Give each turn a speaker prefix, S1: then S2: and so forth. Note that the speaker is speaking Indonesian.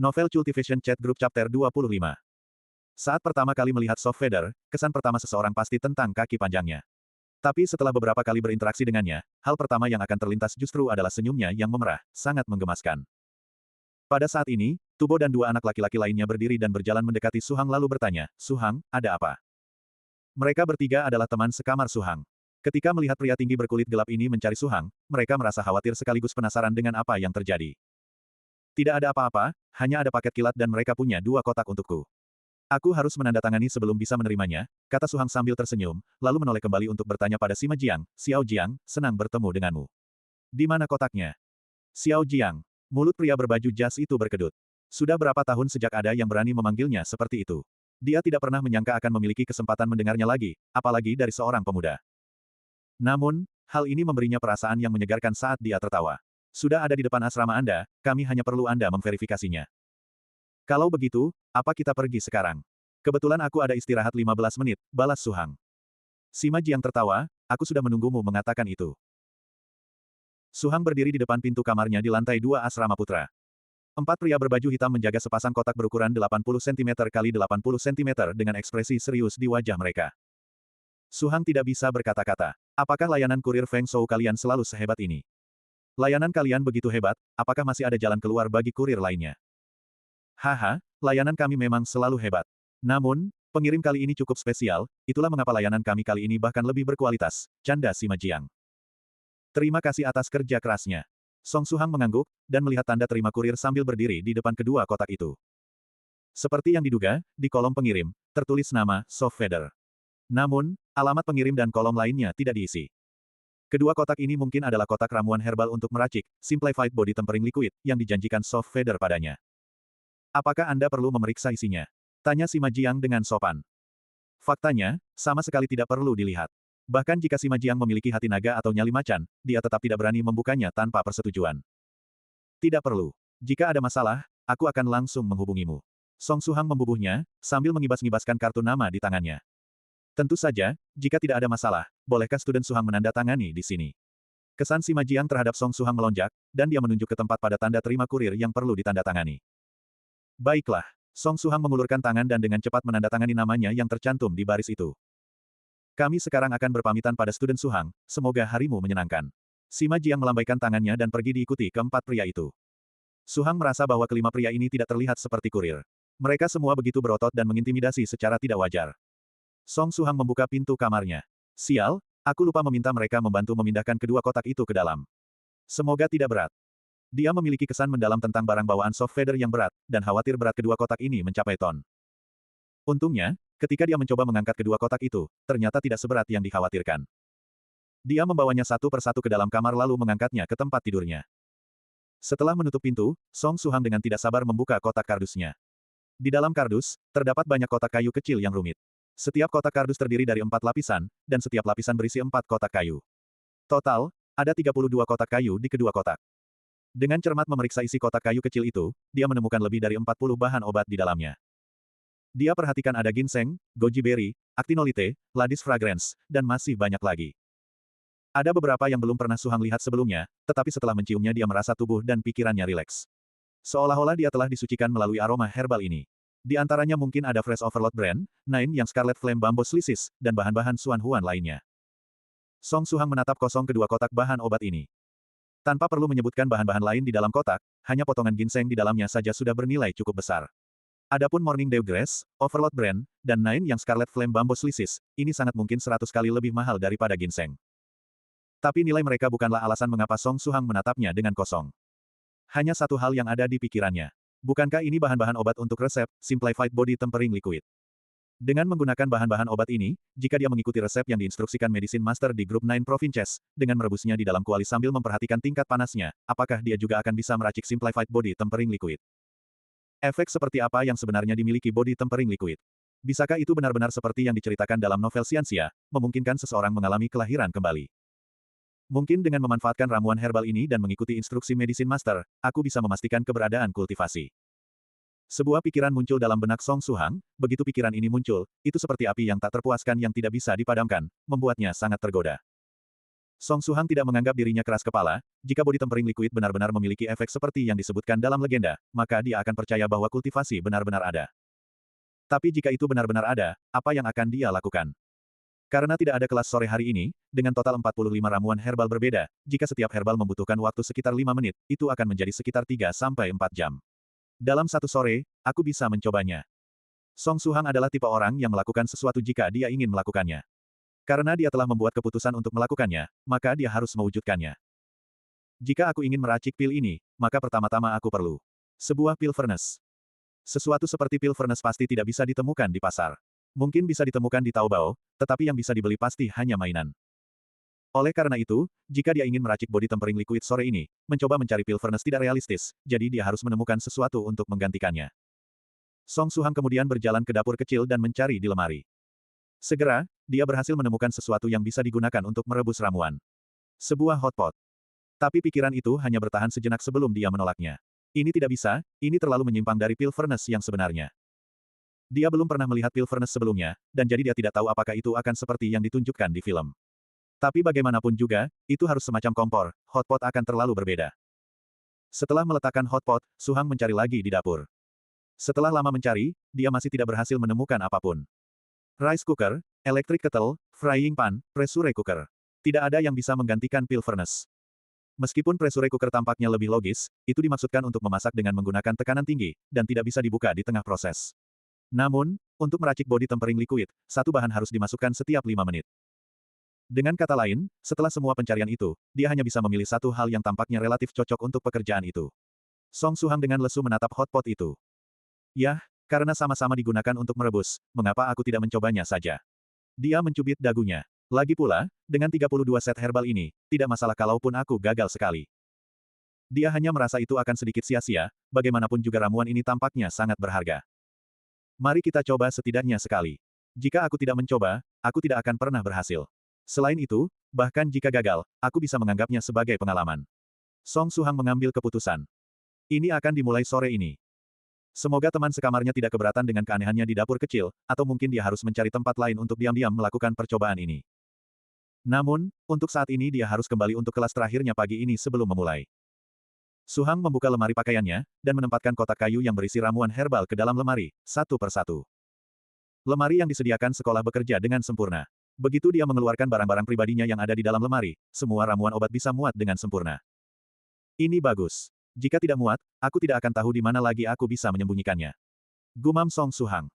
S1: Novel Cultivation Chat Group Chapter 25. Saat pertama kali melihat Soft Feather, kesan pertama seseorang pasti tentang kaki panjangnya. Tapi setelah beberapa kali berinteraksi dengannya, hal pertama yang akan terlintas justru adalah senyumnya yang memerah, sangat menggemaskan. Pada saat ini, Tubo dan dua anak laki-laki lainnya berdiri dan berjalan mendekati Su Hang lalu bertanya, "Su Hang, ada apa?" Mereka bertiga adalah teman sekamar Su Hang. Ketika melihat pria tinggi berkulit gelap ini mencari Su Hang, mereka merasa khawatir sekaligus penasaran dengan apa yang terjadi. Tidak ada apa-apa, hanya ada paket kilat dan mereka punya 2 kotak untukku. Aku harus menandatangani sebelum bisa menerimanya, kata Su Hang sambil tersenyum, lalu menoleh kembali untuk bertanya pada Sima Jiang, "Xiao Jiang, senang bertemu denganmu. Di mana kotaknya?" Xiao Jiang. Mulut pria berbaju jas itu berkedut. Sudah berapa tahun sejak ada yang berani memanggilnya seperti itu. Dia tidak pernah menyangka akan memiliki kesempatan mendengarnya lagi, apalagi dari seorang pemuda. Namun, hal ini memberinya perasaan yang menyegarkan saat dia tertawa. "Sudah ada di depan asrama Anda, kami hanya perlu Anda memverifikasinya." "Kalau begitu, apa kita pergi sekarang?" "Kebetulan aku ada istirahat 15 menit, balas Su Hang. Sima Jiang tertawa, "Aku sudah menunggumu mengatakan itu." Su Hang berdiri di depan pintu kamarnya di lantai 2 asrama putra. 4 pria berbaju hitam menjaga sepasang kotak berukuran 80 cm kali 80 cm dengan ekspresi serius di wajah mereka. Su Hang tidak bisa berkata-kata. "Apakah layanan kurir Feng Shou kalian selalu sehebat ini? Layanan kalian begitu hebat, apakah masih ada jalan keluar bagi kurir lainnya?" "Haha, layanan kami memang selalu hebat. Namun, pengirim kali ini cukup spesial, itulah mengapa layanan kami kali ini bahkan lebih berkualitas," canda Sima Jiang. "Terima kasih atas kerja kerasnya." Song Su Hang mengangguk, dan melihat tanda terima kurir sambil berdiri di depan kedua kotak itu. Seperti yang diduga, di kolom pengirim, tertulis nama, Soft Feather. Namun, alamat pengirim dan kolom lainnya tidak diisi. Kedua kotak ini mungkin adalah kotak ramuan herbal untuk meracik, Simplified Body Tempering Liquid, yang dijanjikan Soft Feather padanya. "Apakah Anda perlu memeriksa isinya?" tanya Sima Jiang dengan sopan. Faktanya, sama sekali tidak perlu dilihat. Bahkan jika Sima Jiang memiliki hati naga atau nyali macan, dia tetap tidak berani membukanya tanpa persetujuan. "Tidak perlu. Jika ada masalah, aku akan langsung menghubungimu." Song Su Hang membubuhnya, sambil mengibas-ngibaskan kartu nama di tangannya. "Tentu saja, jika tidak ada masalah, bolehkah student Su Hang menandatangani di sini?" Kesan Sima Jiang terhadap Song Su Hang melonjak, dan dia menunjuk ke tempat pada tanda terima kurir yang perlu ditandatangani. "Baiklah." Song Su Hang mengulurkan tangan dan dengan cepat menandatangani namanya yang tercantum di baris itu. "Kami sekarang akan berpamitan pada student Su Hang, semoga harimu menyenangkan." Sima Jiang melambaikan tangannya dan pergi diikuti keempat pria itu. Su Hang merasa bahwa kelima pria ini tidak terlihat seperti kurir. Mereka semua begitu berotot dan mengintimidasi secara tidak wajar. Song Su Hang membuka pintu kamarnya. "Sial, aku lupa meminta mereka membantu memindahkan kedua kotak itu ke dalam. Semoga tidak berat." Dia memiliki kesan mendalam tentang barang bawaan Soft Feather yang berat, dan khawatir berat kedua kotak ini mencapai ton. Untungnya, ketika dia mencoba mengangkat kedua kotak itu, ternyata tidak seberat yang dikhawatirkan. Dia membawanya satu persatu ke dalam kamar lalu mengangkatnya ke tempat tidurnya. Setelah menutup pintu, Song Su Hang dengan tidak sabar membuka kotak kardusnya. Di dalam kardus, terdapat banyak kotak kayu kecil yang rumit. Setiap kotak kardus terdiri dari 4 lapisan, dan setiap lapisan berisi 4 kotak kayu. Total, ada 32 kotak kayu di kedua kotak. Dengan cermat memeriksa isi kotak kayu kecil itu, dia menemukan lebih dari 40 bahan obat di dalamnya. Dia perhatikan ada ginseng, goji berry, actinolite, ladis fragrance, dan masih banyak lagi. Ada beberapa yang belum pernah Su Hang lihat sebelumnya, tetapi setelah menciumnya dia merasa tubuh dan pikirannya rileks. Seolah-olah dia telah disucikan melalui aroma herbal ini. Di antaranya mungkin ada Fresh Overload Brand, Nine yang Scarlet Flame Bamboo Slices, dan bahan-bahan Suan Huan lainnya. Song Su Hang menatap kosong kedua kotak bahan obat ini. Tanpa perlu menyebutkan bahan-bahan lain di dalam kotak, hanya potongan ginseng di dalamnya saja sudah bernilai cukup besar. Adapun Morning Dew Grass, Overload Brand, dan Nine yang Scarlet Flame Bamboo Slices, ini sangat mungkin 100 kali lebih mahal daripada ginseng. Tapi nilai mereka bukanlah alasan mengapa Song Su Hang menatapnya dengan kosong. Hanya satu hal yang ada di pikirannya. Bukankah ini bahan-bahan obat untuk resep, Simplified Body Tempering Liquid? Dengan menggunakan bahan-bahan obat ini, jika dia mengikuti resep yang diinstruksikan Medicine Master di Grup 9 Provinces, dengan merebusnya di dalam kuali sambil memperhatikan tingkat panasnya, apakah dia juga akan bisa meracik Simplified Body Tempering Liquid? Efek seperti apa yang sebenarnya dimiliki Body Tempering Liquid? Bisakah itu benar-benar seperti yang diceritakan dalam novel Xianxia, memungkinkan seseorang mengalami kelahiran kembali? Mungkin dengan memanfaatkan ramuan herbal ini dan mengikuti instruksi Medicine Master, aku bisa memastikan keberadaan kultivasi. Sebuah pikiran muncul dalam benak Song Su Hang, begitu pikiran ini muncul, itu seperti api yang tak terpuaskan yang tidak bisa dipadamkan, membuatnya sangat tergoda. Song Suhang tidak menganggap dirinya keras kepala, jika body tempering liquid benar-benar memiliki efek seperti yang disebutkan dalam legenda, maka dia akan percaya bahwa kultivasi benar-benar ada. Tapi jika itu benar-benar ada, apa yang akan dia lakukan? Karena tidak ada kelas sore hari ini, dengan total 45 ramuan herbal berbeda, jika setiap herbal membutuhkan waktu sekitar 5 menit, itu akan menjadi sekitar 3-4 jam. Dalam satu sore, aku bisa mencobanya. Song Suhang adalah tipe orang yang melakukan sesuatu jika dia ingin melakukannya. Karena dia telah membuat keputusan untuk melakukannya, maka dia harus mewujudkannya. Jika aku ingin meracik pil ini, maka pertama-tama aku perlu sebuah pil furnace. Sesuatu seperti pil furnace pasti tidak bisa ditemukan di pasar. Mungkin bisa ditemukan di Taobao, tetapi yang bisa dibeli pasti hanya mainan. Oleh karena itu, jika dia ingin meracik body tempering liquid sore ini, mencoba mencari pil furnace tidak realistis, jadi dia harus menemukan sesuatu untuk menggantikannya. Song Suhang kemudian berjalan ke dapur kecil dan mencari di lemari. Segera, dia berhasil menemukan sesuatu yang bisa digunakan untuk merebus ramuan. Sebuah hotpot. Tapi pikiran itu hanya bertahan sejenak sebelum dia menolaknya. Ini tidak bisa, ini terlalu menyimpang dari pil furnace yang sebenarnya. Dia belum pernah melihat pil furnace sebelumnya, dan jadi dia tidak tahu apakah itu akan seperti yang ditunjukkan di film. Tapi bagaimanapun juga, itu harus semacam kompor, hotpot akan terlalu berbeda. Setelah meletakkan hotpot, Suhang mencari lagi di dapur. Setelah lama mencari, dia masih tidak berhasil menemukan apapun. Rice cooker, electric kettle, frying pan, pressure cooker. Tidak ada yang bisa menggantikan pil furnace. Meskipun pressure cooker tampaknya lebih logis, itu dimaksudkan untuk memasak dengan menggunakan tekanan tinggi, dan tidak bisa dibuka di tengah proses. Namun, untuk meracik body tempering liquid, satu bahan harus dimasukkan setiap 5 menit. Dengan kata lain, setelah semua pencarian itu, dia hanya bisa memilih satu hal yang tampaknya relatif cocok untuk pekerjaan itu. Song Suhang dengan lesu menatap hotpot itu. Yah, karena sama-sama digunakan untuk merebus, mengapa aku tidak mencobanya saja? Dia mencubit dagunya. Lagi pula, dengan 32 set herbal ini, tidak masalah kalaupun aku gagal sekali. Dia hanya merasa itu akan sedikit sia-sia, bagaimanapun juga ramuan ini tampaknya sangat berharga. Mari kita coba setidaknya sekali. Jika aku tidak mencoba, aku tidak akan pernah berhasil. Selain itu, bahkan jika gagal, aku bisa menganggapnya sebagai pengalaman. Song Suhang mengambil keputusan. Ini akan dimulai sore ini. Semoga teman sekamarnya tidak keberatan dengan keanehannya di dapur kecil, atau mungkin dia harus mencari tempat lain untuk diam-diam melakukan percobaan ini. Namun, untuk saat ini dia harus kembali untuk kelas terakhirnya pagi ini sebelum memulai. Suhang membuka lemari pakaiannya, dan menempatkan kotak kayu yang berisi ramuan herbal ke dalam lemari, satu persatu. Lemari yang disediakan sekolah bekerja dengan sempurna. Begitu dia mengeluarkan barang-barang pribadinya yang ada di dalam lemari, semua ramuan obat bisa muat dengan sempurna. Ini bagus. Jika tidak muat, aku tidak akan tahu di mana lagi aku bisa menyembunyikannya. Gumam Song Suhang.